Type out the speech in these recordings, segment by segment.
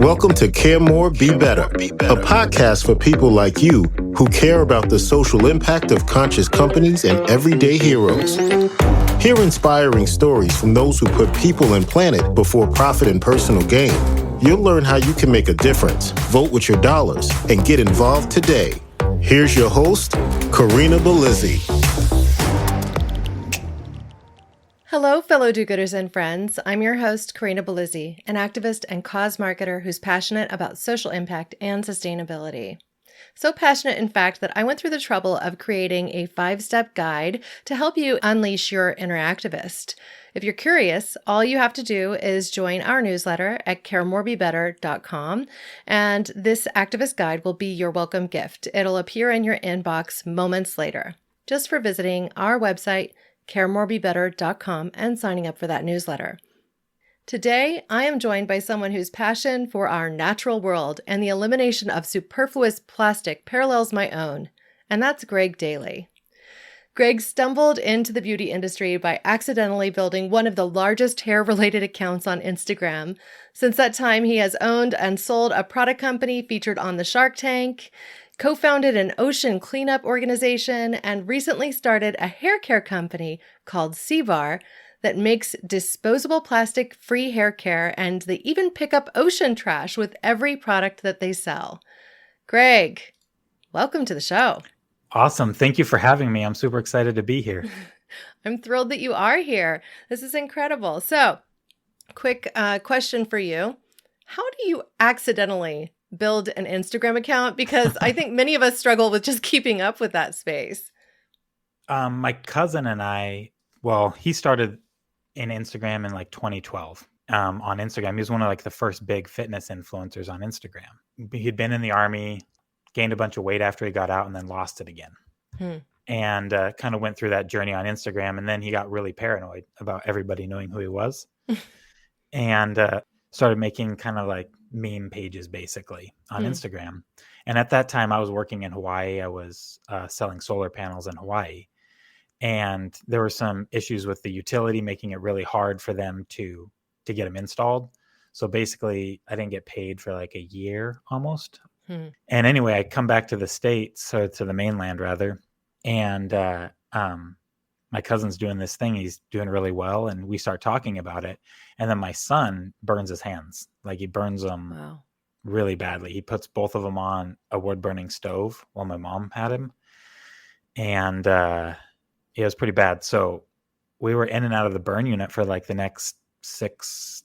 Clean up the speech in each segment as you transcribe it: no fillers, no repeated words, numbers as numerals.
Welcome to Care More, Be Better, a podcast for people like you who care about the social impact of conscious companies and everyday heroes. Hear inspiring stories from those who put people and planet before profit and personal gain. You'll learn how you can make a difference, vote with your dollars, and get involved today. Here's your host, Corinna Bellizzi. Hello, fellow do-gooders and friends. I'm your host, Corinna Bellizzi, an activist and cause marketer who's passionate about social impact and sustainability. So passionate, in fact, that I went through the trouble of creating a 5-step guide to help you unleash your inner activist. If you're curious, all you have to do is join our newsletter at caremorebebetter.com, and this activist guide will be your welcome gift. It'll appear in your inbox moments later, just for visiting our website, caremorebebetter.com, and signing up for that newsletter. Today, I am joined by someone whose passion for our natural world and the elimination of superfluous plastic parallels my own, and that's Greg Dayley. Greg stumbled into the beauty industry by accidentally building one of the largest hair-related accounts on Instagram. Since that time, he has owned and sold a product company featured on the Shark Tank, co-founded an ocean cleanup organization, and recently started a hair care company called Seabar that makes disposable plastic-free hair care, and they even pick up ocean trash with every product that they sell. Greg, welcome to the show. Awesome. Thank you for having me. I'm super excited to be here. I'm thrilled that you are here. This is incredible. So, quick question for you. How do you accidentally build an Instagram account? Because I think many of us struggle with just keeping up with that space. My cousin and I, he started in Instagram in like 2012 on Instagram. He was one of the first big fitness influencers on Instagram. He'd been in the army, gained a bunch of weight after he got out, and then lost it again. And kind of went through that journey on Instagram. And then he got really paranoid about everybody knowing who he was and started making kind of like meme pages basically on Instagram. And at that time I was working in Hawaii. I was selling solar panels in Hawaii, and there were some issues with the utility, making it really hard for them to get them installed. So basically I didn't get paid for like a year almost. And anyway, I come back to the States, or to the mainland rather, and my cousin's doing this thing. He's doing really well, and we start talking about it. And then my son burns his hands. Like, he burns them really badly. He puts both of them on a wood-burning stove while my mom had him. And it was pretty bad. So we were in and out of the burn unit for like the next 6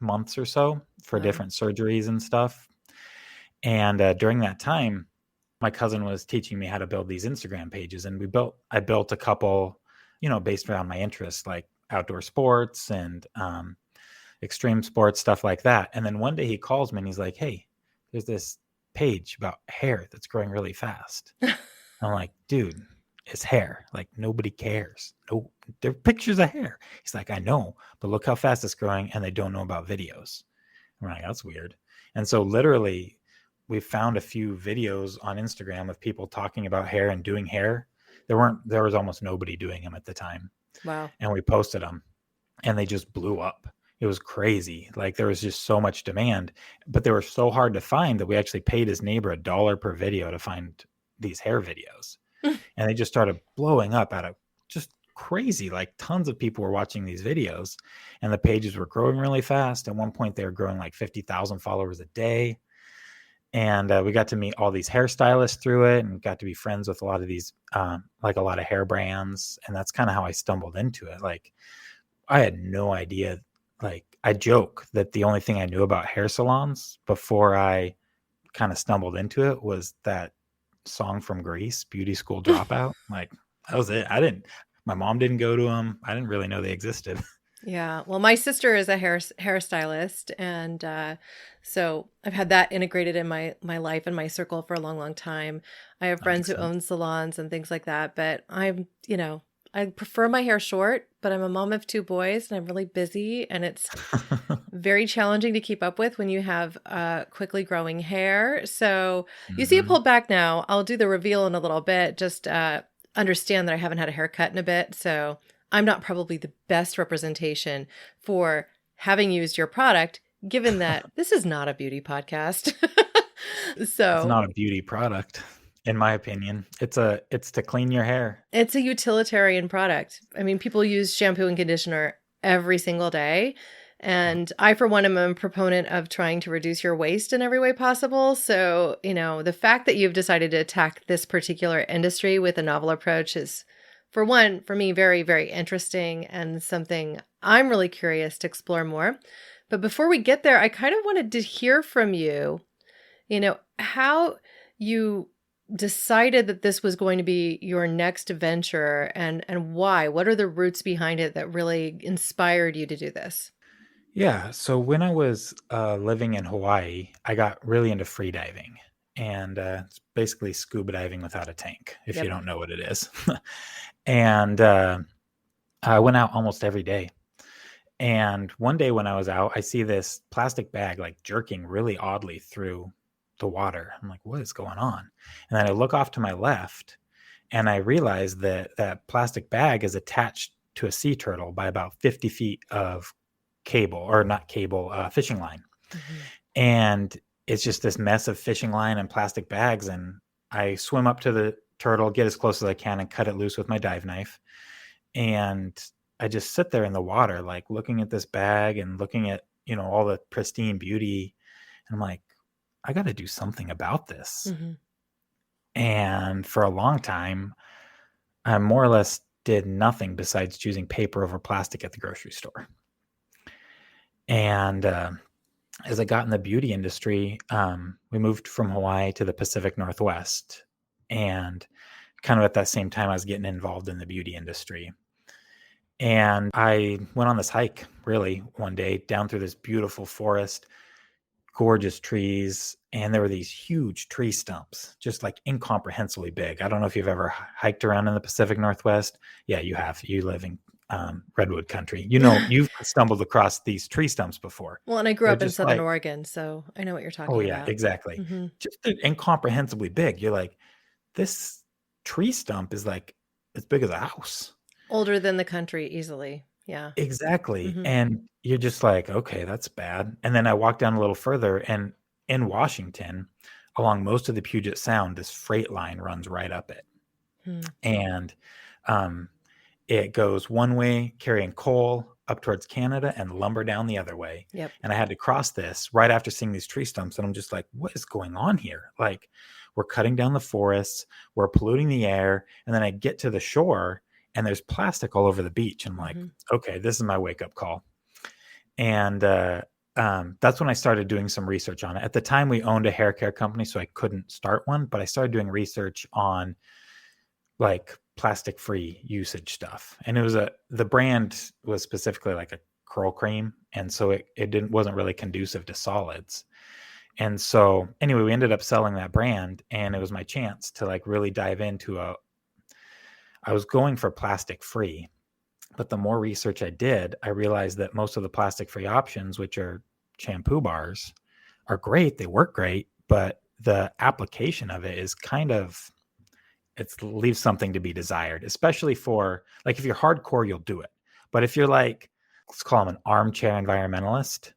months or so for different surgeries and stuff. And during that time, my cousin was teaching me how to build these Instagram pages. And I built a couple, based around my interests, like outdoor sports and extreme sports, stuff like that. And then one day he calls me and he's like, "Hey, there's this page about hair that's growing really fast." I'm like, "Dude, it's hair. Like, nobody cares. No, they're pictures of hair." He's like, "I know, but look how fast it's growing, and they don't know about videos." I'm like, "That's weird." And so literally we found a few videos on Instagram of people talking about hair and doing hair. There was almost nobody doing them at the time. Wow. And we posted them, and they just blew up. It was crazy. Like, there was just so much demand, but they were so hard to find that we actually paid his neighbor $1 per video to find these hair videos. And they just started blowing up out of just crazy. Like, tons of people were watching these videos, and the pages were growing really fast. At one point they were growing like 50,000 followers a day. And we got to meet all these hairstylists through it, and got to be friends with a lot of these, like a lot of hair brands. And that's kind of how I stumbled into it. Like, I had no idea. Like, I joke that the only thing I knew about hair salons before I kind of stumbled into it was that song from Grease, Beauty School Dropout. Like, that was it. My mom didn't go to them. I didn't really know they existed. Yeah. Well, my sister is a hairstylist, and so I've had that integrated in my life and my circle for a long, long time. I have friends who own salons and things like that, but I prefer my hair short, but I'm a mom of 2 boys and I'm really busy, and it's very challenging to keep up with when you have quickly growing hair. So you see it pulled back now. I'll do the reveal in a little bit. Just understand that I haven't had a haircut in a bit. So I'm not probably the best representation for having used your product given that this is not a beauty podcast. It's So not a beauty product, in my opinion. It's to clean your hair. it's a utilitarian product. I mean, people use shampoo and conditioner every single day. And I, for one, am a proponent of trying to reduce your waste in every way possible. So, the fact that you've decided to attack this particular industry with a novel approach is, for one, for me, very, very interesting and something I'm really curious to explore more. But before we get there, I kind of wanted to hear from you, how you decided that this was going to be your next venture and why. What are the roots behind it that really inspired you to do this? Yeah. So when I was living in Hawaii, I got really into free diving. And it's basically scuba diving without a tank, if you Yep. don't know what it is. And I went out almost every day. And one day when I was out, I see this plastic bag like jerking really oddly through the water. I'm like, what is going on? And then I look off to my left and I realize that that plastic bag is attached to a sea turtle by about 50 feet of cable, or not cable, fishing line. Mhm. And it's just this mess of fishing line and plastic bags. And I swim up to the turtle, get as close as I can, and cut it loose with my dive knife. And I just sit there in the water, like looking at this bag and looking at, all the pristine beauty. And I'm like, I got to do something about this. Mhm. And for a long time, I more or less did nothing besides choosing paper over plastic at the grocery store. And as I got in the beauty industry, we moved from Hawaii to the Pacific Northwest. And kind of at that same time, I was getting involved in the beauty industry. And I went on this hike, really, one day down through this beautiful forest, gorgeous trees. And there were these huge tree stumps, just like incomprehensibly big. I don't know if you've ever hiked around in the Pacific Northwest. Yeah, you have. You live in redwood country. You've stumbled across these tree stumps before. Well, and I grew They're up in just Southern like, Oregon, so I know what you're oh talking yeah, about. exactly. Hmm. Just incomprehensibly big. You're like, this tree stump is like as big as a house. Older than the country easily. Yeah. Exactly. Hmm. And you're just like, okay, that's bad. And then I walked down a little further, and in Washington, along most of the Puget Sound, this freight line runs right up it. Hmm. And it goes one way carrying coal up towards Canada and lumber down the other way. Yep. And I had to cross this right after seeing these tree stumps. And I'm just like, what is going on here? Like, we're cutting down the forests, we're polluting the air. And then I get to the shore and there's plastic all over the beach. And I'm like, okay, this is my wake up call. And that's when I started doing some research on it. At the time, we owned a hair care company, so I couldn't start one, but I started doing research on like plastic free usage stuff. And the brand was specifically like a curl cream. And so it wasn't really conducive to solids. And so anyway, we ended up selling that brand, and it was my chance to like really dive into I was going for plastic free, but the more research I did, I realized that most of the plastic free options, which are shampoo bars, are great. They work great, but the application of it is it leaves something to be desired, especially for like, if you're hardcore, you'll do it. But if you're like, let's call them an armchair environmentalist,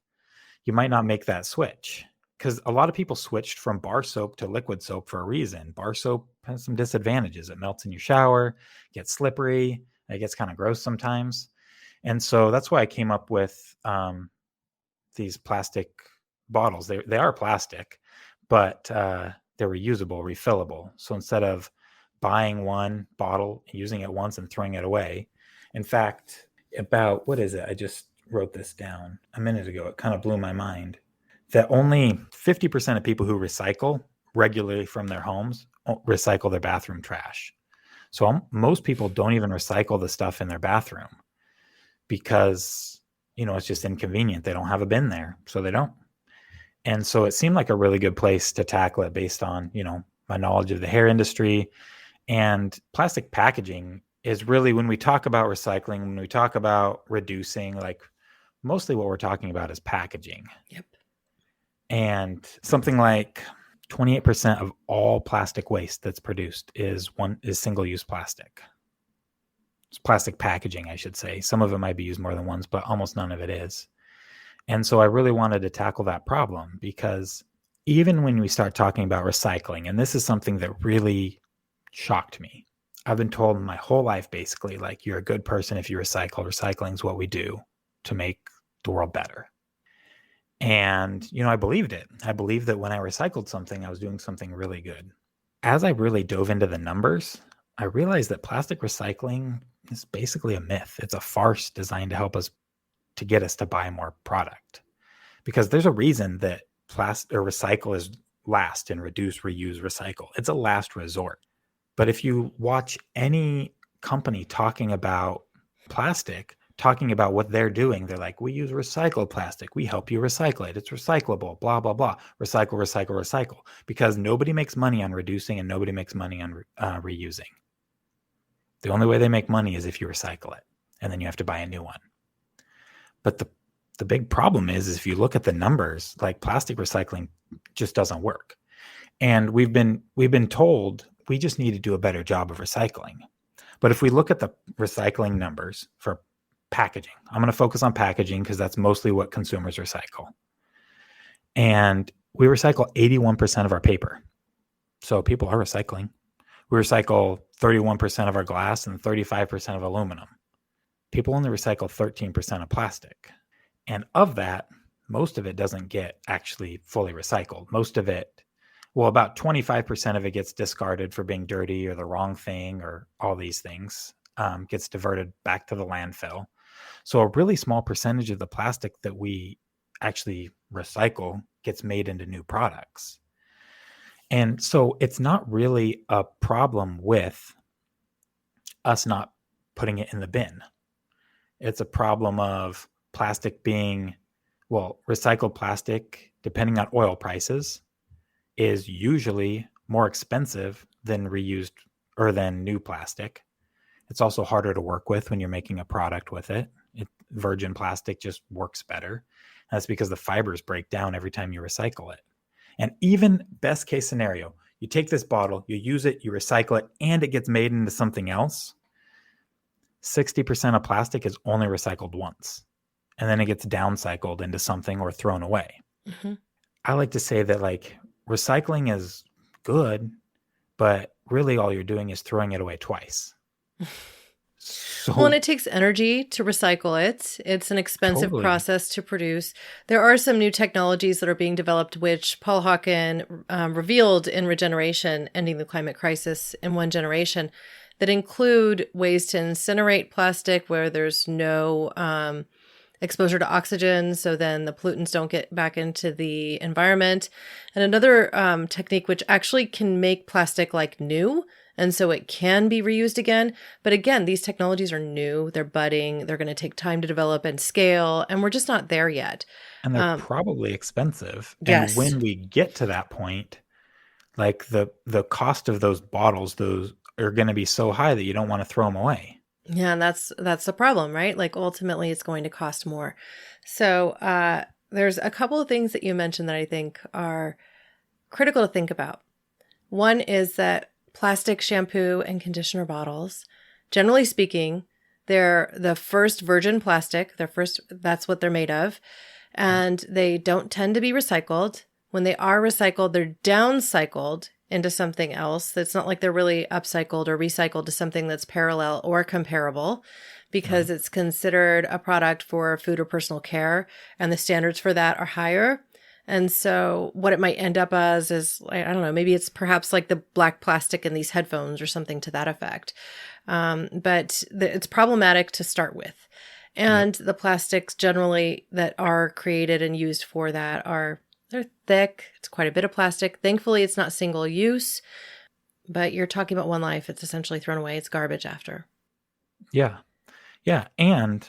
you might not make that switch, because a lot of people switched from bar soap to liquid soap for a reason. Bar soap has some disadvantages. It melts in your shower, gets slippery, it gets kind of gross sometimes. And so that's why I came up with these plastic bottles. They are plastic, but they're reusable, refillable. So instead of buying one bottle, using it once and throwing it away, in fact, what is it? I just wrote this down a minute ago. It kind of blew my mind that only 50% of people who recycle regularly from their homes recycle their bathroom trash. So most people don't even recycle the stuff in their bathroom because, it's just inconvenient. They don't have a bin there, so they don't. And so it seemed like a really good place to tackle it based on, my knowledge of the hair industry. And plastic packaging is really, when we talk about recycling, when we talk about reducing, like mostly what we're talking about is packaging. Yep. And something like 28% of all plastic waste that's produced is single-use plastic. It's plastic packaging, I should say. Some of it might be used more than once, but almost none of it is. And so I really wanted to tackle that problem, because even when we start talking about recycling, and this is something that really shocked me. I've been told my whole life, basically, like, you're a good person if you recycle. Recycling is what we do to make the world better. And, I believed it. I believed that when I recycled something, I was doing something really good. As I really dove into the numbers, I realized that plastic recycling is basically a myth. It's a farce designed to get us to buy more product. Because there's a reason that recycle is last in reduce, reuse, recycle. It's a last resort. But if you watch any company talking about plastic, talking about what they're doing, they're like, we use recycled plastic. We help you recycle it. It's recyclable, blah, blah, blah. Recycle, recycle, recycle. Because nobody makes money on reducing and nobody makes money on reusing. The only way they make money is if you recycle it, and then you have to buy a new one. But the big problem is if you look at the numbers, like, plastic recycling just doesn't work. And we've been told we just need to do a better job of recycling. But if we look at the recycling numbers for packaging, I'm going to focus on packaging because that's mostly what consumers recycle. And we recycle 81% of our paper. So people are recycling. We recycle 31% of our glass and 35% of aluminum. People only recycle 13% of plastic. And of that, most of it doesn't get actually fully recycled. Most of it, about 25% of it gets discarded for being dirty or the wrong thing or all these things, gets diverted back to the landfill. So a really small percentage of the plastic that we actually recycle gets made into new products. And so it's not really a problem with us not putting it in the bin. It's a problem of plastic being, recycled plastic, depending on oil prices, is usually more expensive than reused or than new plastic. It's also harder to work with when you're making a product with it. Virgin plastic just works better. That's because the fibers break down every time you recycle it. And even best case scenario, you take this bottle, you use it, you recycle it, and it gets made into something else. 60% of plastic is only recycled once, and then it gets downcycled into something or thrown away. Mm-hmm. I like to say that, like, recycling is good, but really all you're doing is throwing it away twice. And it takes energy to recycle it. It's an expensive process to produce. There are some new technologies that are being developed, which Paul Hawken revealed in Regeneration, Ending the Climate Crisis in One Generation, that include ways to incinerate plastic where there's no exposure to oxygen, so then the pollutants don't get back into the environment. And another technique which actually can make plastic like new, and so it can be reused again. But again, these technologies are new, they're budding, they're going to take time to develop and scale, and we're just not there yet. And they're probably expensive. Yes. And when we get to that point, like, the cost of those bottles, those are going to be so high that you don't want to throw them away. Yeah, and that's the problem, right? Like, ultimately, it's going to cost more. So there's a couple of things that you mentioned that I think are critical to think about. One is that plastic shampoo and conditioner bottles, generally speaking, they're the first virgin plastic. That's what they're made of. And they don't tend to be recycled. When they are recycled, they're downcycled into something else. It's not like they're really upcycled or recycled to something that's parallel or comparable, because it's considered a product for food or personal care, and the standards for that are higher. And so what it might end up as is, I don't know, maybe it's perhaps like the black plastic in these headphones or something to that effect. But it's problematic to start with. And the plastics generally that are created and used for that they're thick. It's quite a bit of plastic. Thankfully, it's not single use, but you're talking about one life. It's essentially thrown away. It's garbage after. Yeah. Yeah. And,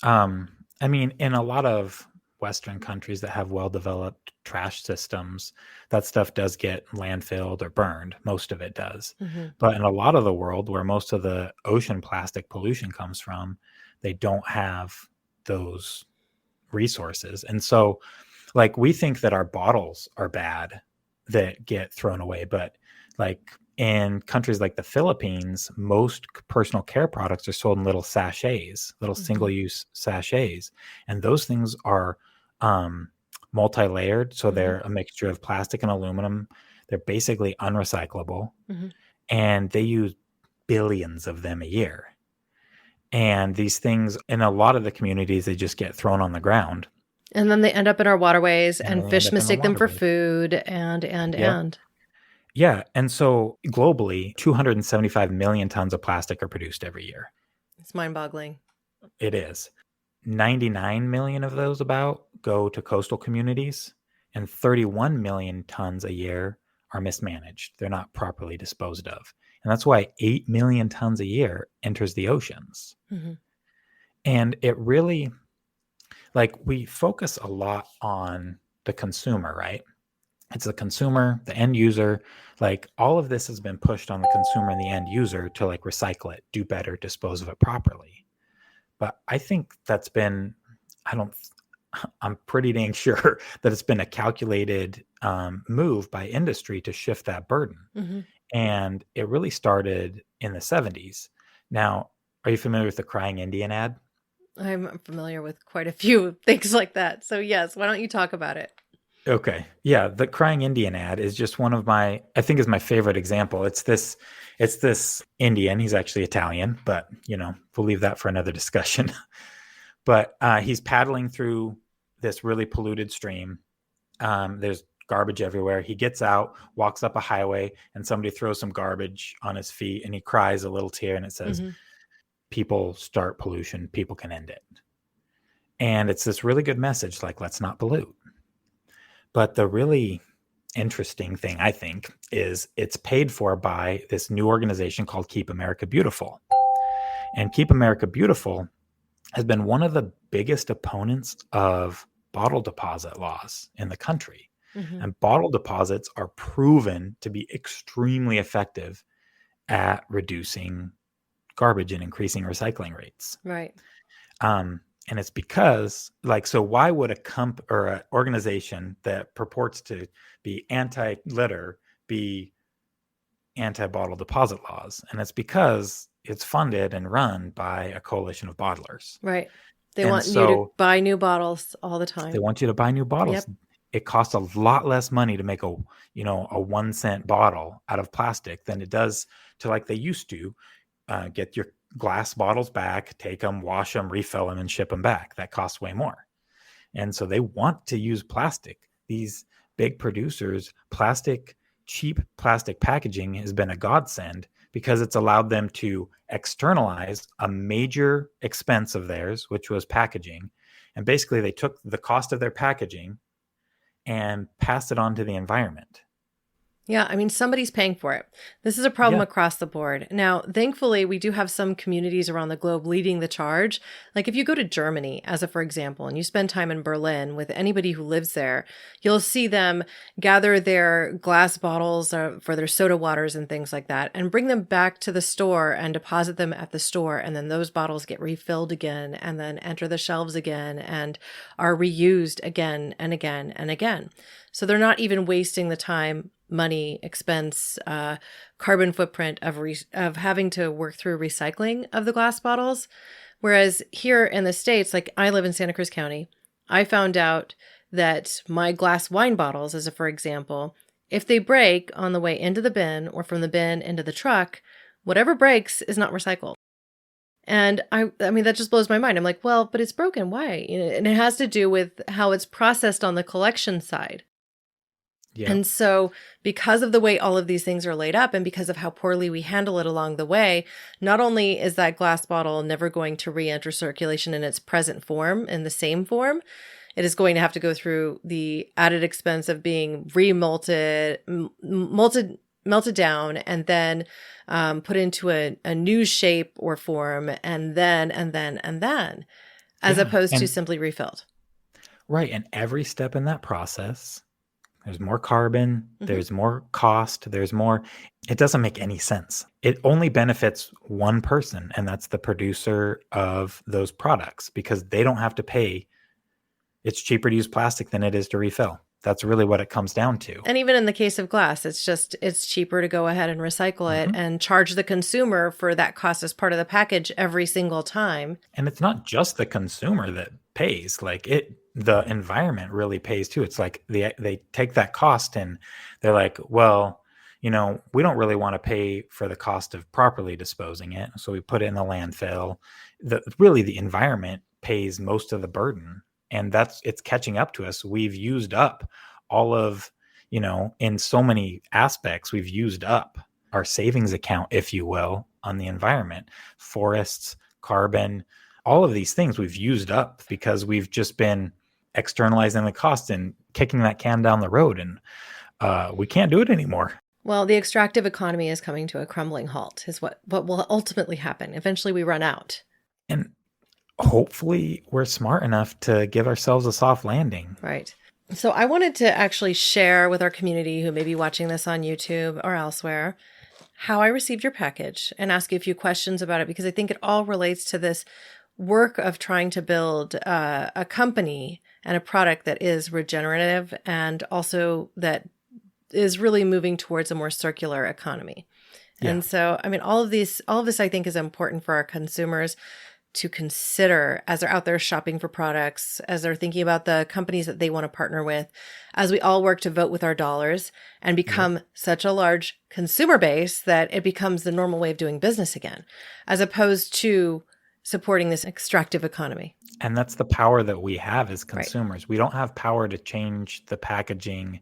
I mean, in a lot of Western countries that have well-developed trash systems, that stuff does get landfilled or burned. Most of it does. Mm-hmm. But in a lot of the world where most of the ocean plastic pollution comes from, they don't have those resources. And so, like, we think that our bottles are bad that get thrown away, but, like, in countries like the Philippines, most personal care products are sold in little sachets, little single-use sachets. And those things are multi-layered. So they're a mixture of plastic and aluminum. They're basically unrecyclable. And they use billions of them a year. And these things, in a lot of the communities, they just get thrown on the ground. And then they end up in our waterways, And and they fish end up in the mistake them for waterways. food, and. Yeah. And so globally, 275 million tons of plastic are produced every year. It's mind-boggling. It is. 99 million of those about go to coastal communities, and 31 million tons a year are mismanaged. They're not properly disposed of. And that's why 8 million tons a year enters the oceans. And it really, like, we focus a lot on the consumer, right? It's the consumer, the end user. Like, all of this has been pushed on the consumer and the end user to like recycle it, do better, dispose of it properly. But I think that's been, I'm pretty dang sure that it's been a calculated move by industry to shift that burden. And it really started in the 70s. Now, are you familiar with the Crying Indian ad? I'm familiar with quite a few things like that. So yes, why don't you talk about it? Okay. Yeah. The Crying Indian ad is just one of I think is my favorite example. It's this Indian. He's actually Italian, but we'll leave that for another discussion. But he's paddling through this really polluted stream. There's garbage everywhere. He gets out, walks up a highway, and somebody throws some garbage on his feet, and he cries a little tear, and it says, people start pollution, people can end it. And it's this really good message, like, let's not pollute. But the really interesting thing, I think, is it's paid for by this new organization called Keep America Beautiful. And Keep America Beautiful has been one of the biggest opponents of bottle deposit laws in the country. And bottle deposits are proven to be extremely effective at reducing garbage and increasing recycling rates. Right. And it's because, like, so why would an organization that purports to be anti-litter be anti-bottle deposit laws? And it's because it's funded and run by a coalition of bottlers. Right. They want you to buy new bottles all the time. They want you to buy new bottles. Yep. It costs a lot less money to make a 1 cent bottle out of plastic than it does to, like they used to, get your glass bottles back, take them, wash them, refill them, and ship them back. That costs way more. And so they want to use plastic. These big producers, cheap plastic packaging has been a godsend because it's allowed them to externalize a major expense of theirs, which was packaging. And basically they took the cost of their packaging and passed it on to the environment. Yeah, I mean, somebody's paying for it. This is a problem across the board. Now, thankfully, we do have some communities around the globe leading the charge. Like if you go to Germany, for example, and you spend time in Berlin with anybody who lives there, you'll see them gather their glass bottles for their soda waters and things like that and bring them back to the store and deposit them at the store. And then those bottles get refilled again and then enter the shelves again and are reused again and again and again. So they're not even wasting the time, money, expense, carbon footprint of having to work through recycling of the glass bottles. Whereas here in the States, like I live in Santa Cruz County, I found out that my glass wine bottles, for example, if they break on the way into the bin or from the bin into the truck, whatever breaks is not recycled. And I mean, that just blows my mind. I'm like, well, but it's broken. Why? And it has to do with how it's processed on the collection side. Yeah. And so because of the way all of these things are laid up and because of how poorly we handle it along the way, not only is that glass bottle never going to re-enter circulation in its present form, in the same form, it is going to have to go through the added expense of being melted down and then put into a new shape or form and then, as opposed to simply refilled. Right. And every step in that process, there's more carbon, there's more cost, it doesn't make any sense. It only benefits one person, and that's the producer of those products because they don't have to pay. It's cheaper to use plastic than it is to refill. That's really what it comes down to. And even in the case of glass, it's cheaper to go ahead and recycle it and charge the consumer for that cost as part of the package every single time. And it's not just the consumer that pays. Like the environment really pays too. It's like they take that cost and they're like, well, we don't really want to pay for the cost of properly disposing it. So we put it in the landfill. Really the environment pays most of the burden. And it's catching up to us. We've used up all of, in so many aspects, we've used up our savings account, if you will, on the environment, forests, carbon, all of these things we've used up because we've just been externalizing the cost and kicking that can down the road. And we can't do it anymore. Well, the extractive economy is coming to a crumbling halt is what will ultimately happen. Eventually we run out. And hopefully we're smart enough to give ourselves a soft landing. Right. So I wanted to actually share with our community who may be watching this on YouTube or elsewhere how I received your package and ask you a few questions about it, because I think it all relates to this work of trying to build a company and a product that is regenerative and also that is really moving towards a more circular economy. Yeah. And so, all of this I think is important for our consumers to consider as they're out there shopping for products, as they're thinking about the companies that they want to partner with, as we all work to vote with our dollars and become such a large consumer base that it becomes the normal way of doing business again, as opposed to supporting this extractive economy. And that's the power that we have as consumers. Right. We don't have power to change the packaging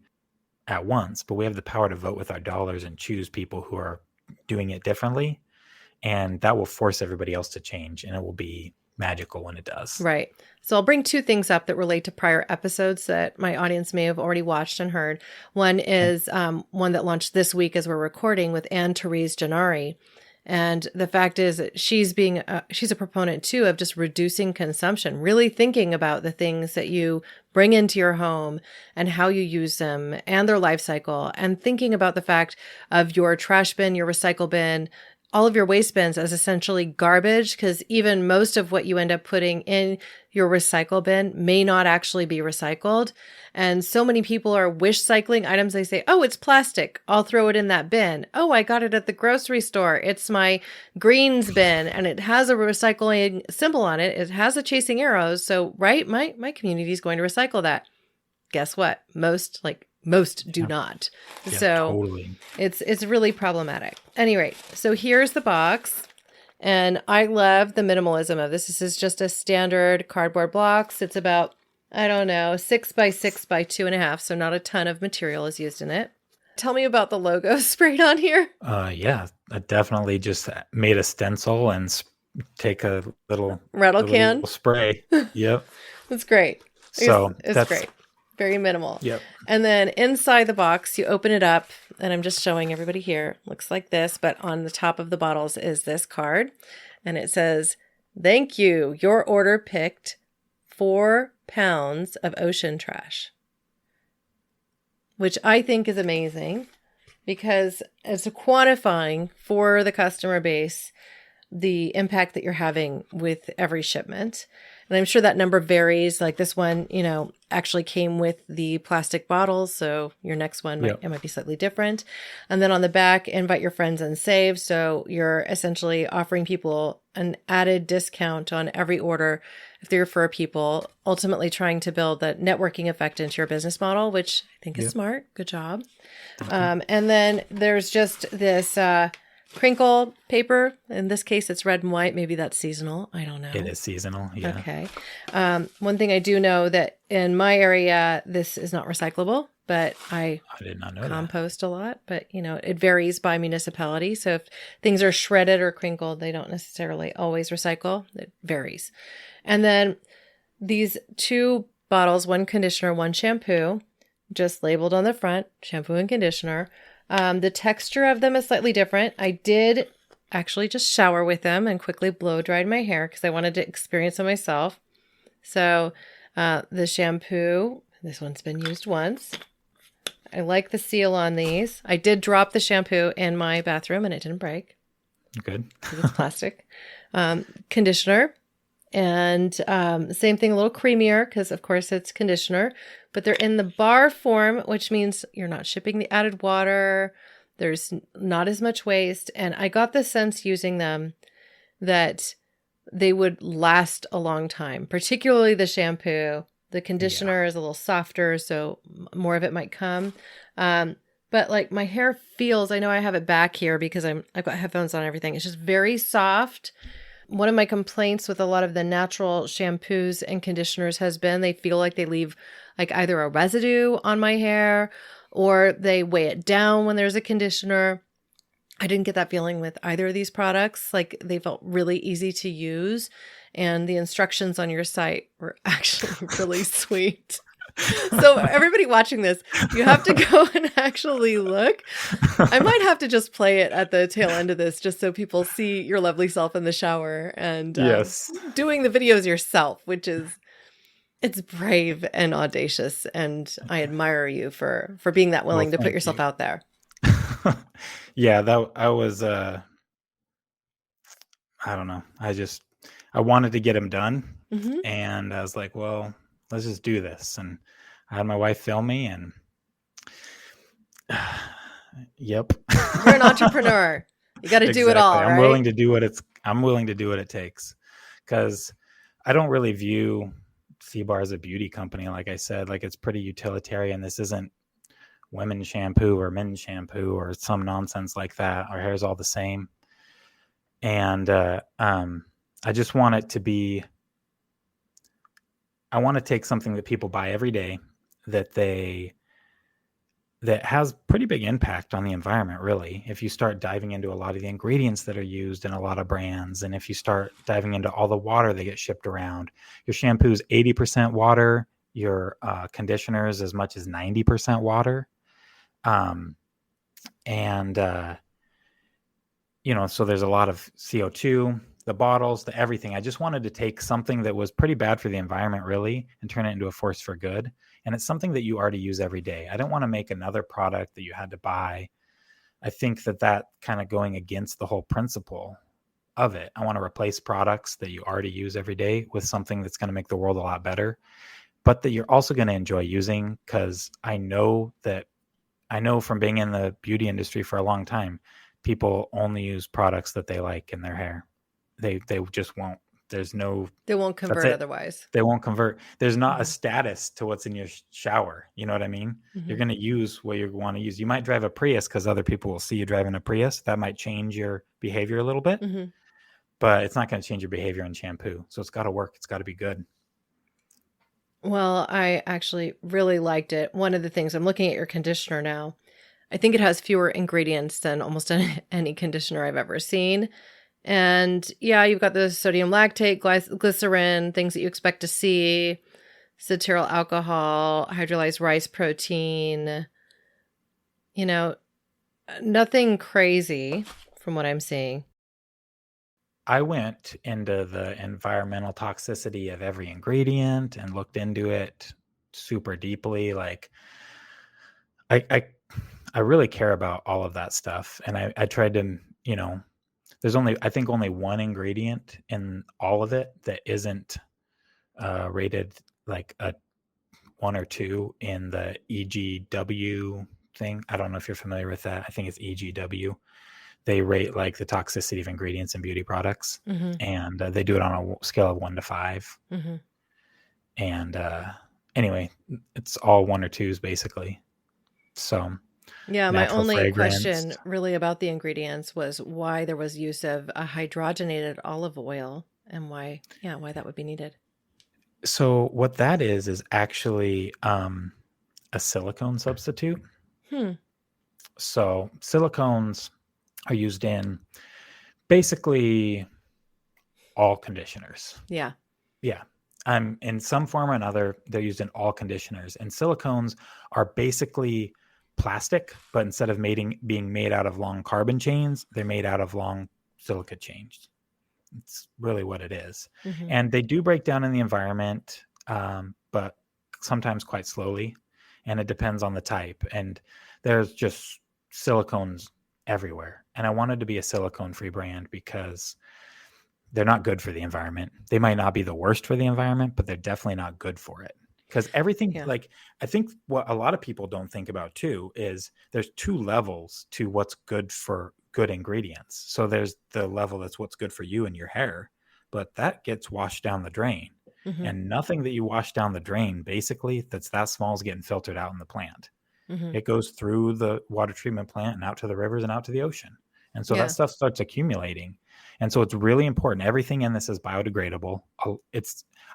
at once, but we have the power to vote with our dollars and choose people who are doing it differently. And that will force everybody else to change, and it will be magical when it does. Right. So I'll bring two things up that relate to prior episodes that my audience may have already watched and heard. One is one that launched this week as we're recording with Anne-Therese Gennari. And the fact is that she's a proponent too of just reducing consumption, really thinking about the things that you bring into your home and how you use them and their life cycle, and thinking about the fact of your trash bin, your recycle bin, all of your waste bins as essentially garbage, because even most of what you end up putting in your recycle bin may not actually be recycled. And so many people are wish cycling items. They say, oh, it's plastic, I'll throw it in that bin. Oh, I got it at the grocery store. It's my greens bin and it has a recycling symbol on it. It has a chasing arrows. So, right, my community is going to recycle that. Guess what? Most do not. Yeah, so totally. It's really problematic. Anyway, so here's the box. And I love the minimalism of this. This is just a standard cardboard box. It's about, 6 by 6 by 2.5. So not a ton of material is used in it. Tell me about the logo sprayed on here. Yeah, I definitely just made a stencil and take a little rattle can little spray. Yep. That's great. So it's great. Very minimal. Yep. And then inside the box, you open it up, and I'm just showing everybody here. Looks like this, but on the top of the bottles is this card, and it says, "Thank you. Your order picked 4 pounds of ocean trash," which I think is amazing because it's quantifying for the customer base the impact that you're having with every shipment. And I'm sure that number varies. Like this one, actually came with the plastic bottles. So your next one might be slightly different. And then on the back, invite your friends and save. So you're essentially offering people an added discount on every order if they refer people, ultimately trying to build that networking effect into your business model, which I think is smart. Good job. And then there's just this crinkle paper. In this case, it's red and white. Maybe that's seasonal. I don't know. It is seasonal. Yeah. Okay. One thing I do know that in my area, this is not recyclable, but I did not know compost a lot, but it varies by municipality. So if things are shredded or crinkled, they don't necessarily always recycle. It varies. And then these 2 bottles, 1 conditioner, 1 shampoo, just labeled on the front, shampoo and conditioner. The texture of them is slightly different. I did actually just shower with them and quickly blow dried my hair because I wanted to experience it myself. So the shampoo, this one's been used once. I like the seal on these. I did drop the shampoo in my bathroom and it didn't break. Good. Because it's plastic. Conditioner. And same thing, a little creamier because, of course, it's conditioner. But they're in the bar form, which means you're not shipping the added water. There's not as much waste. And I got the sense using them that they would last a long time, particularly the shampoo. The conditioner is a little softer, so more of it might come. But like my hair feels, I know I have it back here because I've got headphones on and everything. It's just very soft. One of my complaints with a lot of the natural shampoos and conditioners has been they feel like they leave like either a residue on my hair or they weigh it down when there's a conditioner. I didn't get that feeling with either of these products. Like they felt really easy to use. And the instructions on your site were actually really sweet. So everybody watching this, you have to go and actually look. I might have to just play it at the tail end of this just so people see your lovely self in the shower and doing the videos yourself, which is, it's brave and audacious. And I admire you for being that willing to put yourself out there. Yeah, I was, I don't know. I wanted to get them done. Mm-hmm. And I was like, well, let's just do this. And I had my wife film me and yep. You're an entrepreneur. You got to do it all. I'm willing to do what it takes. Cause I don't really view Seabar as a beauty company. Like I said, like it's pretty utilitarian. This isn't women's shampoo or men's shampoo or some nonsense like that. Our hair's all the same. And, I just want it to be, I want to take something that people buy every day that has pretty big impact on the environment, really. If you start diving into a lot of the ingredients that are used in a lot of brands, and if you start diving into all the water that gets shipped around, your shampoo is 80% water, your conditioner is as much as 90% water. So there's a lot of CO2, the bottles, the everything. I just wanted to take something that was pretty bad for the environment, really, and turn it into a force for good. And it's something that you already use every day. I don't want to make another product that you had to buy. I think that kind of going against the whole principle of it. I want to replace products that you already use every day with something that's going to make the world a lot better, but that you're also going to enjoy using, because I know from being in the beauty industry for a long time, people only use products that they like in their hair. They just won't. They won't convert otherwise. They won't convert. There's not a status to what's in your shower. You know what I mean? Mm-hmm. You're going to use what you want to use. You might drive a Prius because other people will see you driving a Prius. That might change your behavior a little bit, mm-hmm. but it's not going to change your behavior in shampoo. So it's got to work. It's got to be good. Well, I actually really liked it. One of the things, I'm looking at your conditioner now. I think it has fewer ingredients than almost any conditioner I've ever seen. And yeah, you've got the sodium lactate, glycerin, things that you expect to see, cetyl alcohol, hydrolyzed rice protein, nothing crazy from what I'm seeing. I went into the environmental toxicity of every ingredient and looked into it super deeply. Like I really care about all of that stuff. And I tried to, there's I think only one ingredient in all of it that isn't rated like a 1 or 2 in the EGW thing. I don't know if you're familiar with that. I think it's EGW. They rate like the toxicity of ingredients in beauty products, mm-hmm. and they do it on a scale of 1 to 5. Mm-hmm. And anyway, it's all 1 or 2s basically. So yeah, my only question really about the ingredients was why there was use of a hydrogenated olive oil and why that would be needed. So what that is actually a silicone substitute. So silicones are used in basically all conditioners. Yeah. Yeah. In some form or another, they're used in all conditioners. And silicones are basically plastic, but instead of being made out of long carbon chains, they're made out of long silica chains. It's really what it is. Mm-hmm. And they do break down in the environment, but sometimes quite slowly. And it depends on the type. And there's just silicones everywhere. And I wanted to be a silicone-free brand because they're not good for the environment. They might not be the worst for the environment, but they're definitely not good for it. Because everything, Yeah. like, I think what a lot of people don't think about too is there's two levels to what's good for good ingredients. So there's the level that's what's good for you and your hair, but that gets washed down the drain. Mm-hmm. And nothing that you wash down the drain, basically, that's that small is getting filtered out in the plant. Mm-hmm. It goes through the water treatment plant and out to the rivers and out to the ocean. And so Yeah. that stuff starts accumulating. And so it's really important. Everything in this is biodegradable.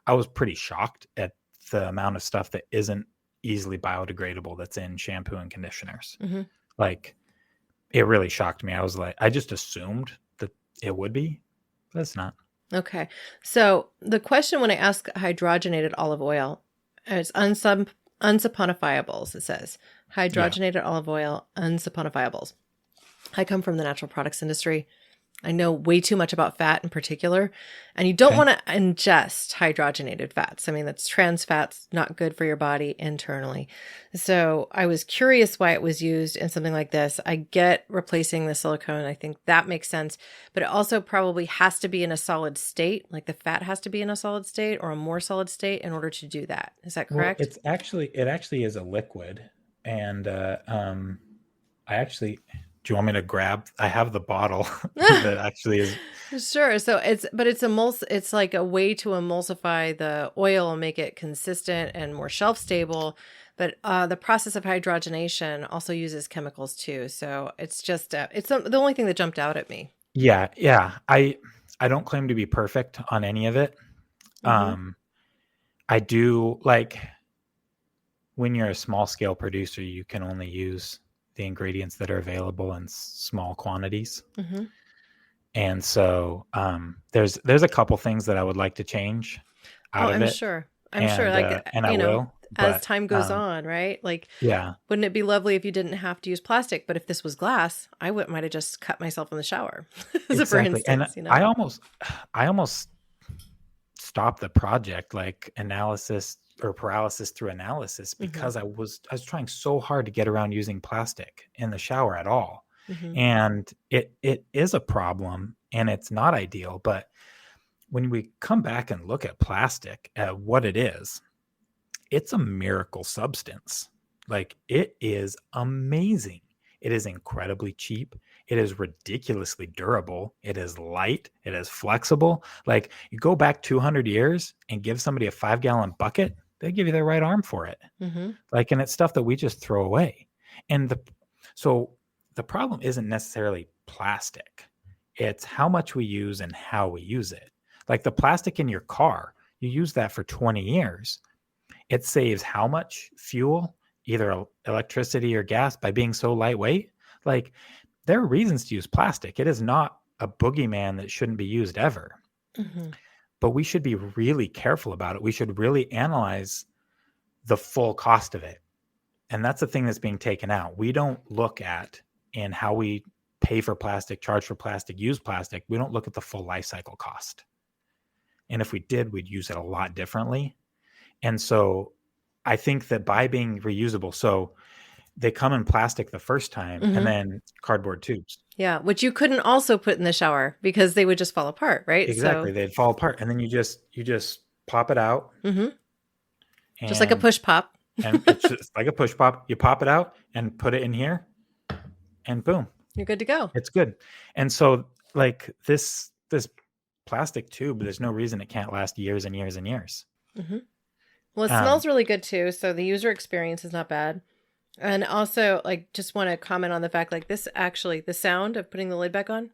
I was pretty shocked at the amount of stuff that isn't easily biodegradable that's in shampoo and conditioners. Mm-hmm. Like, it really shocked me. I was like, I just assumed that it would be, but it's not. Okay. So the question when I ask hydrogenated olive oil, it's unsaponifiables, it says. Hydrogenated olive oil, unsaponifiables. I come from the natural products industry. I know way too much about fat in particular, and you don't want to ingest hydrogenated fats. I mean, that's trans fats, not good for your body internally. So I was curious why it was used in something like this. I get replacing the silicone. I think that makes sense, but it also probably has to be in a solid state. Like the fat has to be in a solid state or a more solid state in order to do that. Is that correct? Well, it actually is a liquid, and do you want me to grab? I have the bottle that actually is. Sure. So it's like a way to emulsify the oil and make it consistent and more shelf stable. But the process of hydrogenation also uses chemicals too. So it's just the only thing that jumped out at me. Yeah. I don't claim to be perfect on any of it. Mm-hmm. I do, like, when you're a small scale producer, you can only use the ingredients that are available in small quantities. Mm-hmm. And so there's a couple things that I would like to change out of I'm it. sure. And I will. As time goes on, right? Like, yeah. Wouldn't it be lovely if you didn't have to use plastic? But if this was glass, I might have just cut myself in the shower. So for instance, and I almost stopped the project, like analysis or paralysis through analysis, because I was trying so hard to get around using plastic in the shower at all. Mm-hmm. And it is a problem and it's not ideal. But when we come back and look at plastic, at what it is, it's a miracle substance. Like, it is amazing. It is incredibly cheap. It is ridiculously durable. It is light. It is flexible. Like, you go back 200 years and give somebody a 5-gallon bucket, they give you their right arm for it. Mm-hmm. Like, and it's stuff that we just throw away. And so the problem isn't necessarily plastic. It's how much we use and how we use it. Like the plastic in your car, you use that for 20 years. It saves how much fuel, either electricity or gas, by being so lightweight. Like, there are reasons to use plastic. It is not a boogeyman that shouldn't be used ever. Mm-hmm. But we should be really careful about it. We should really analyze the full cost of it. And that's the thing that's being taken out. We don't look at in how we pay for plastic, charge for plastic, use plastic. We don't look at the full life cycle cost. And if we did, we'd use it a lot differently. And so I think that by being reusable, so they come in plastic the first time and then cardboard tubes. Yeah, which you couldn't also put in the shower because they would just fall apart, right? Exactly. They'd fall apart. And then you just pop it out. Mm-hmm. Just like a push pop. And it's just like a push pop. You pop it out and put it in here and boom. You're good to go. It's good. And so, like, this plastic tube, there's no reason it can't last years and years and years. Mm-hmm. Well, it smells really good too. So the user experience is not bad. And also, like, just want to comment on the fact, like, this actually, the sound of putting the lid back on,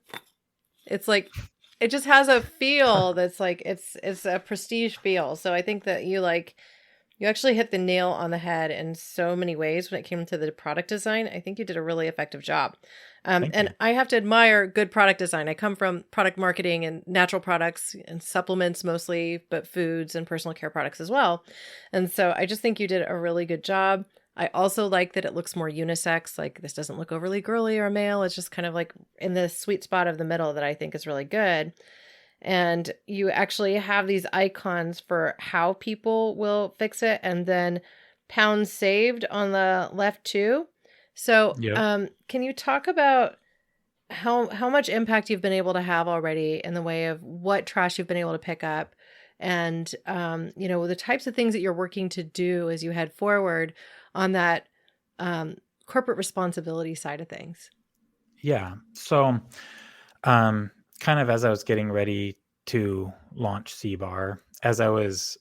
it's like, it just has a feel that's like, it's a prestige feel. So I think that you actually hit the nail on the head in so many ways when it came to the product design. I think you did a really effective job. And I have to admire good product design. I come from product marketing and natural products and supplements mostly, but foods and personal care products as well. And so I just think you did a really good job. I also like that it looks more unisex. Like, this doesn't look overly girly or male. It's just kind of like in the sweet spot of the middle that I think is really good. And you actually have these icons for how people will fix it, and then pounds saved on the left too. So can you talk about how much impact you've been able to have already in the way of what trash you've been able to pick up, and the types of things that you're working to do as you head forward on that corporate responsibility side of things. Yeah. So, kind of as I was getting ready to launch Seabar, as I was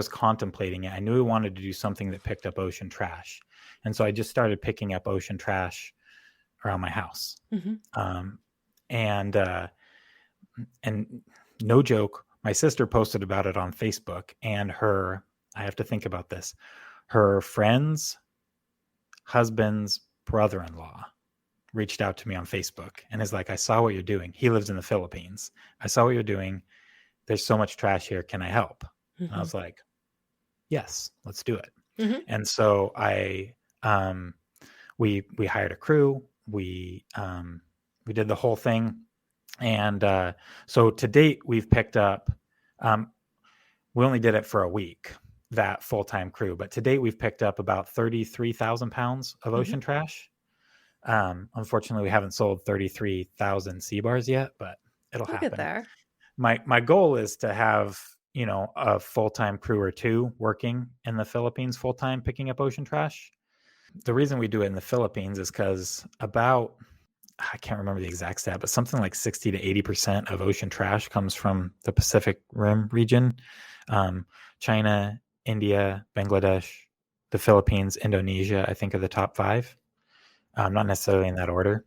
contemplating it, I knew I wanted to do something that picked up ocean trash, and so I just started picking up ocean trash around my house. Um, and no joke, my sister posted about it on Facebook, and I have to think about this, her friend's husband's brother-in-law reached out to me on Facebook and is like, I saw what you're doing. He lives in the Philippines. I saw what you're doing. There's so much trash here. Can I help? And I was like, yes, let's do it. And so we hired a crew. We did the whole thing. And so to date, we've picked up, we only did it for a week, that full-time crew, but to date, we've picked up about 33,000 pounds of ocean trash. Unfortunately, we haven't sold 33,000 Seabars yet, but it'll happen. There. My goal is to have, a full-time crew or two working in the Philippines full-time picking up ocean trash. The reason we do it in the Philippines is because I can't remember the exact stat, but something like 60 to 80% of ocean trash comes from the Pacific Rim region. China, India, Bangladesh, the Philippines, Indonesia, I think are the top 5. Not necessarily in that order.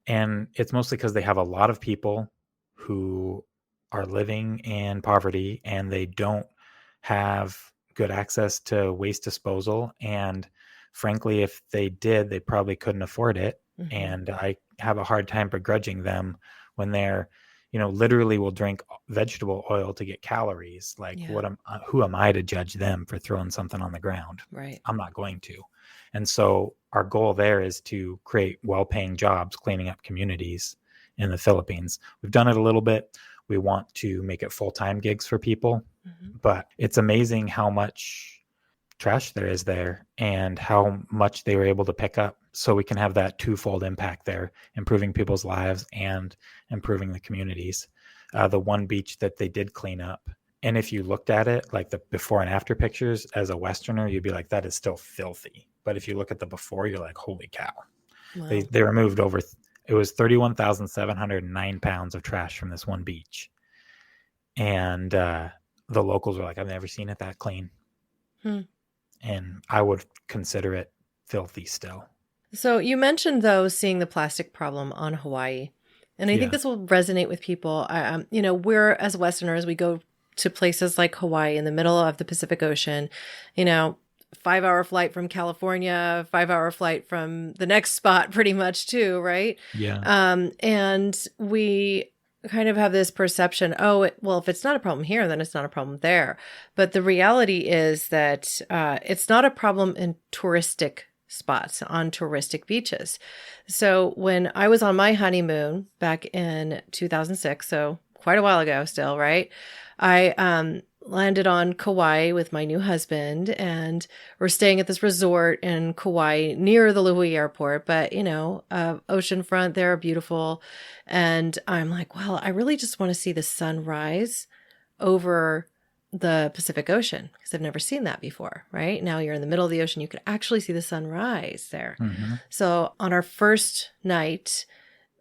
And it's mostly because they have a lot of people who are living in poverty and they don't have good access to waste disposal. And frankly, if they did, they probably couldn't afford it. And I have a hard time begrudging them when they're, literally will drink vegetable oil to get calories. Like, who am I to judge them for throwing something on the ground? Right. I'm not going to. And so our goal there is to create well-paying jobs cleaning up communities in the Philippines. We've done it a little bit. We want to make it full-time gigs for people, but it's amazing how much trash there is there and how much they were able to pick up. So we can have that twofold impact there, improving people's lives and improving the communities. The one beach that they did clean up, and if you looked at it, like the before and after pictures, as a Westerner, you'd be like, that is still filthy. But if you look at the before, you're like, holy cow. Wow. They removed it was 31,709 pounds of trash from this one beach. And the locals were like, I've never seen it that clean. And I would consider it filthy still. So you mentioned, though, seeing the plastic problem on Hawaii. And I think this will resonate with people. We're, as Westerners, we go to places like Hawaii in the middle of the Pacific Ocean, 5-hour flight from California, 5-hour flight from the next spot pretty much too, right? Yeah. And we kind of have this perception, if it's not a problem here, then it's not a problem there. But the reality is that it's not a problem in touristic spots, on touristic beaches. So when I was on my honeymoon back in 2006, so quite a while ago still, right? I landed on Kauai with my new husband, and we're staying at this resort in Kauai near the Lihue airport, but oceanfront there, beautiful. And I'm like, well, I really just want to see the sun rise over the Pacific Ocean because I've never seen that before, right? Now you're in the middle of the ocean, you could actually see the sun rise there. So on our first night,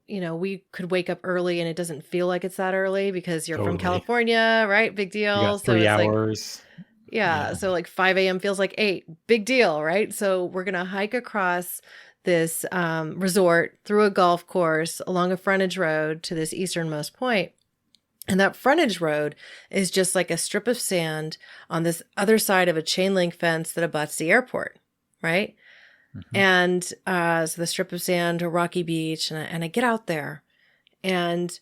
we could wake up early and it doesn't feel like it's that early because you're from California, right? Big deal. You got 3 hours. So like 5 a.m. feels like 8. Big deal, right? So we're going to hike across this resort through a golf course along a frontage road to this easternmost point. And that frontage road is just like a strip of sand on this other side of a chain link fence that abuts the airport, right? And so the strip of sand, a rocky beach, and I get out there, and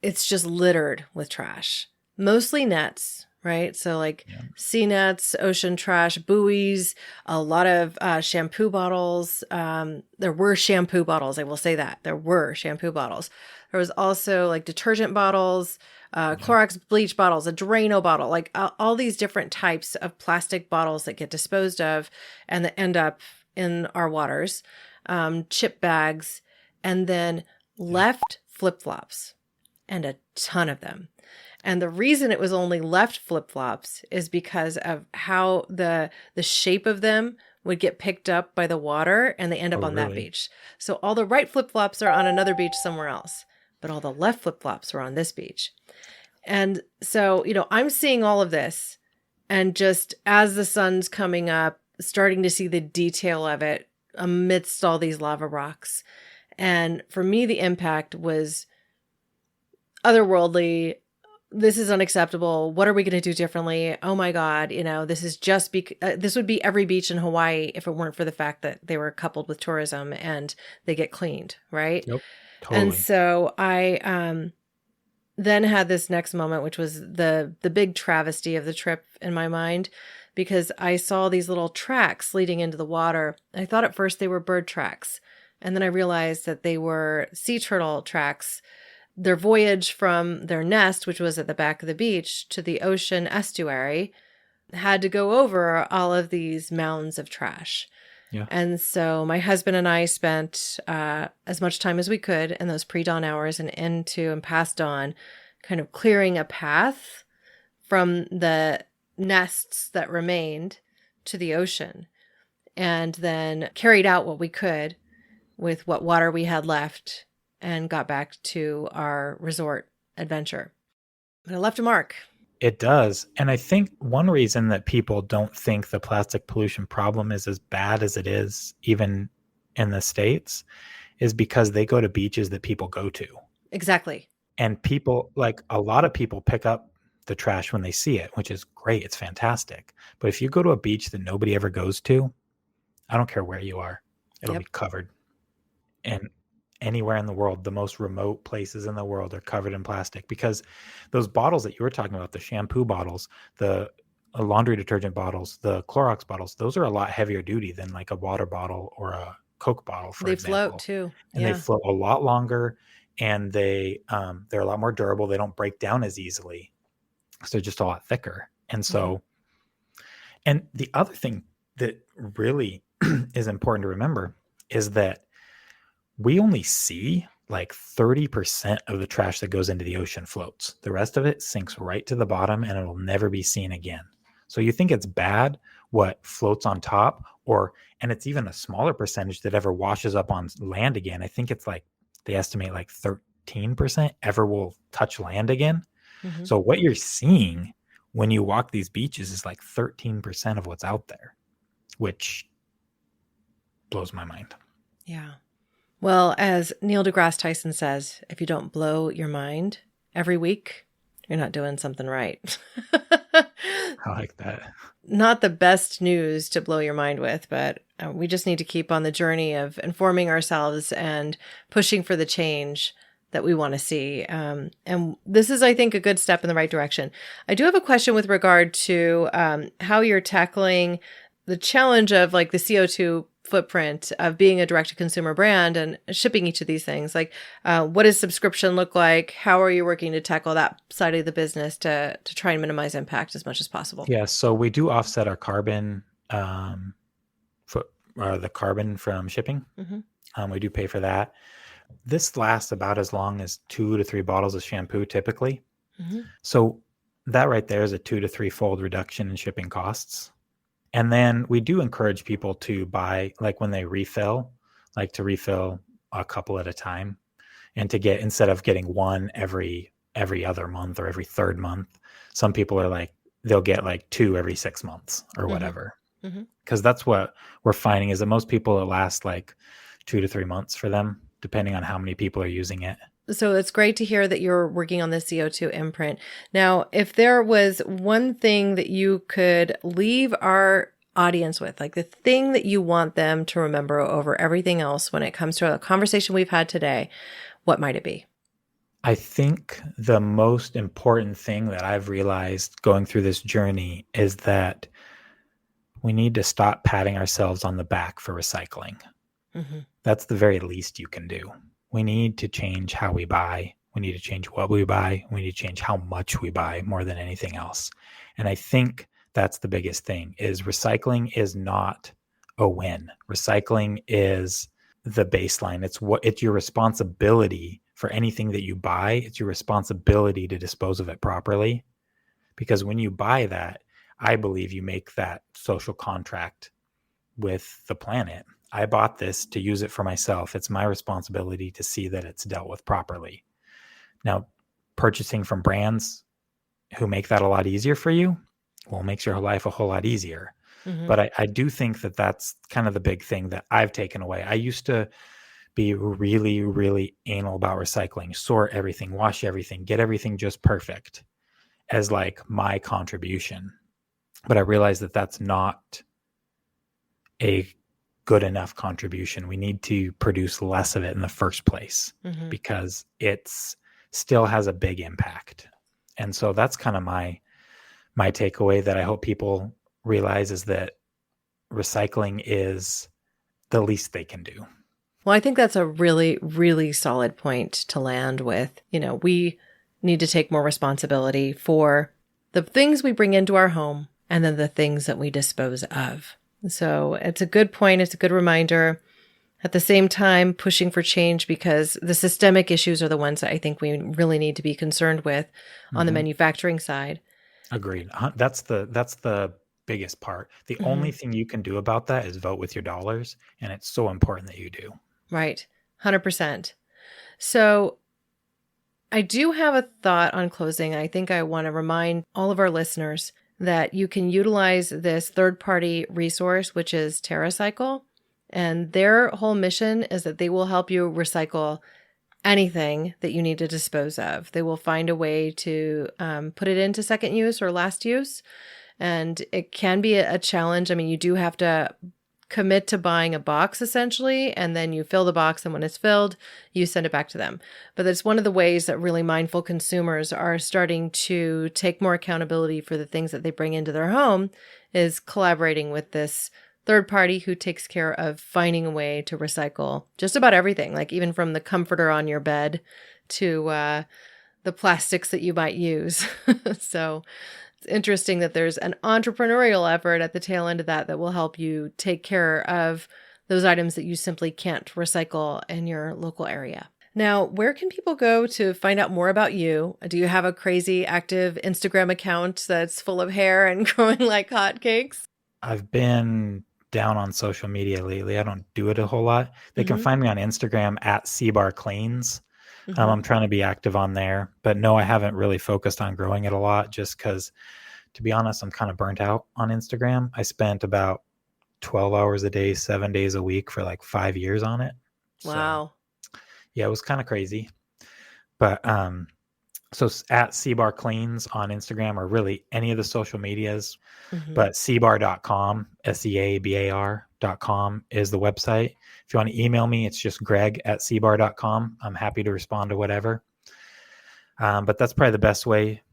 it's just littered with trash, mostly nets, right? So like sea nets, ocean trash, buoys, a lot of shampoo bottles. There were shampoo bottles. I will say that there were shampoo bottles. There was also like detergent bottles, Clorox bleach bottles, a Drano bottle, like all these different types of plastic bottles that get disposed of and that end up in our waters, chip bags. and then left flip-flops, and a ton of them. And the reason it was only left flip-flops is because of how the shape of them would get picked up by the water, and they end up on that beach. So all the right flip-flops are on another beach somewhere else, but all the left flip-flops were on this beach. And so, I'm seeing all of this, and just as the sun's coming up, starting to see the detail of it amidst all these lava rocks. And for me, the impact was otherworldly. This is unacceptable. What are we going to do differently? Oh my God. This is just, this would be every beach in Hawaii if it weren't for the fact that they were coupled with tourism and they get cleaned. Right. Yep. Totally. And so I, then had this next moment, which was the big travesty of the trip in my mind, because I saw these little tracks leading into the water. I thought at first they were bird tracks. And then I realized that they were sea turtle tracks. Their voyage from their nest, which was at the back of the beach, to the ocean estuary, had to go over all of these mounds of trash. Yeah. And so my husband and I spent as much time as we could in those pre-dawn hours and into and past dawn, kind of clearing a path from the nests that remained to the ocean, and then carried out what we could with what water we had left and got back to our resort adventure. But it left a mark. It does. And I think one reason that people don't think the plastic pollution problem is as bad as it is, even in the States, is because they go to beaches that people go to. Exactly. And people, like a lot of people, pick up the trash when they see it, which is great. It's fantastic. But if you go to a beach that nobody ever goes to, I don't care where you are, it'll be covered. And anywhere in the world, the most remote places in the world are covered in plastic, because those bottles that you were talking about, the shampoo bottles, the laundry detergent bottles, the Clorox bottles, those are a lot heavier duty than like a water bottle or a Coke bottle, for example. They float too. And they float a lot longer, and they're a lot more durable. They don't break down as easily. So they're just a lot thicker. And so, and the other thing that really is important to remember is that we only see like 30% of the trash that goes into the ocean floats. The rest of it sinks right to the bottom, and it'll never be seen again. So you think it's bad what floats on top, and it's even a smaller percentage that ever washes up on land again. I think it's like, they estimate like 13% ever will touch land again. Mm-hmm. So what you're seeing when you walk these beaches is like 13% of what's out there, which blows my mind. Yeah. Well, as Neil deGrasse Tyson says, if you don't blow your mind every week, you're not doing something right. I like that. Not the best news to blow your mind with, but we just need to keep on the journey of informing ourselves and pushing for the change that we want to see. And this is, I think, a good step in the right direction. I do have a question with regard to how you're tackling the challenge of like the CO2 footprint of being a direct-to-consumer brand and shipping each of these things. Like, what does subscription look like? How are you working to tackle that side of the business to try and minimize impact as much as possible? Yeah, so we do offset our carbon, the carbon from shipping. Mm-hmm. We do pay for that. This lasts about as long as 2 to 3 bottles of shampoo typically. Mm-hmm. So that right there is a 2 to 3-fold reduction in shipping costs. And then we do encourage people to buy, like when they refill, like to refill a couple at a time, and to get, instead of getting one every other month or every third month, some people are like, they'll get like 2 every 6 months or whatever. Because that's what we're finding is that most people, it lasts like 2 to 3 months for them, depending on how many people are using it. So it's great to hear that you're working on the CO2 imprint. Now, if there was one thing that you could leave our audience with, like the thing that you want them to remember over everything else when it comes to a conversation we've had today, what might it be? I think the most important thing that I've realized going through this journey is that we need to stop patting ourselves on the back for recycling. Mm-hmm. That's the very least you can do. We need to change how we buy. We need to change what we buy. We need to change how much we buy more than anything else. And I think that's the biggest thing is recycling is not a win. Recycling is the baseline. It's your responsibility for anything that you buy. It's your responsibility to dispose of it properly. Because when you buy that, I believe you make that social contract with the planet. I bought this to use it for myself. It's my responsibility to see that it's dealt with properly. Now, purchasing from brands who make that a lot easier for you, well, makes your life a whole lot easier. Mm-hmm. But I do think that that's kind of the big thing that I've taken away. I used to be really, really anal about recycling, sort everything, wash everything, get everything just perfect as like my contribution. But I realized that that's not a good enough contribution. We need to produce less of it in the first place because it's still has a big impact. And so that's kind of my takeaway that I hope people realize is that recycling is the least they can do. Well, I think that's a really, really solid point to land with. We need to take more responsibility for the things we bring into our home and then the things that we dispose of. So it's a good point. It's a good reminder. At the same time, pushing for change because the systemic issues are the ones that I think we really need to be concerned with on the manufacturing side. Agreed. That's the biggest part. The only thing you can do about that is vote with your dollars. And it's so important that you do. Right. 100%. So I do have a thought on closing. I think I want to remind all of our listeners that you can utilize this third-party resource, which is TerraCycle. And their whole mission is that they will help you recycle anything that you need to dispose of. They will find a way to put it into second use or last use. And it can be a challenge. I mean, you do have to commit to buying a box essentially, and then you fill the box, and when it's filled, you send it back to them. But that's one of the ways that really mindful consumers are starting to take more accountability for the things that they bring into their home, is collaborating with this third party who takes care of finding a way to recycle just about everything, like even from the comforter on your bed to the plastics that you might use. So it's interesting that there's an entrepreneurial effort at the tail end of that will help you take care of those items that you simply can't recycle in your local area. Now, where can people go to find out more about you? Do you have a crazy active Instagram account that's full of hair and growing like hotcakes? I've been down on social media lately. I don't do it a whole lot. They can find me on Instagram at Seabar Cleans. I'm trying to be active on there, but no, I haven't really focused on growing it a lot just because, to be honest, I'm kind of burnt out on Instagram. I spent about 12 hours a day, 7 days a week for like 5 years on it. Wow. So, yeah, it was kind of crazy. But so at Seabar Cleans on Instagram or really any of the social medias, but seabar.com, SEABAR.com is the website. If you want to email me, it's just greg@seabar.com. I'm happy to respond to whatever. But that's probably the best way,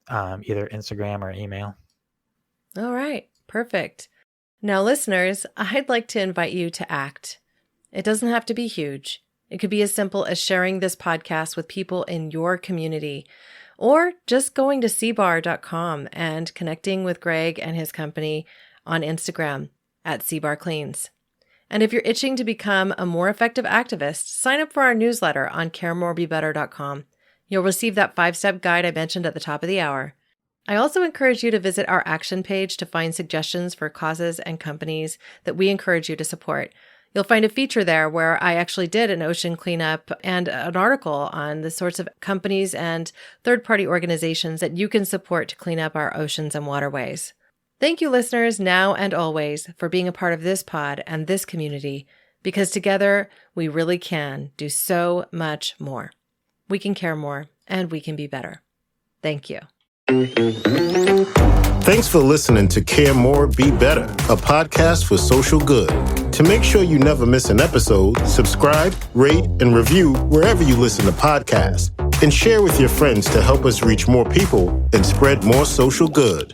either Instagram or email. All right. Perfect. Now, listeners, I'd like to invite you to act. It doesn't have to be huge. It could be as simple as sharing this podcast with people in your community, or just going to seabar.com and connecting with Greg and his company on Instagram at Seabar Cleans. And if you're itching to become a more effective activist, sign up for our newsletter on caremorebebetter.com. You'll receive that 5-step guide I mentioned at the top of the hour. I also encourage you to visit our action page to find suggestions for causes and companies that we encourage you to support. You'll find a feature there where I actually did an ocean cleanup and an article on the sorts of companies and third-party organizations that you can support to clean up our oceans and waterways. Thank you, listeners, now and always, for being a part of this pod and this community, because together we really can do so much more. We can care more, and we can be better. Thank you. Thanks for listening to Care More, Be Better, a podcast for social good. To make sure you never miss an episode, subscribe, rate, and review wherever you listen to podcasts, and share with your friends to help us reach more people and spread more social good.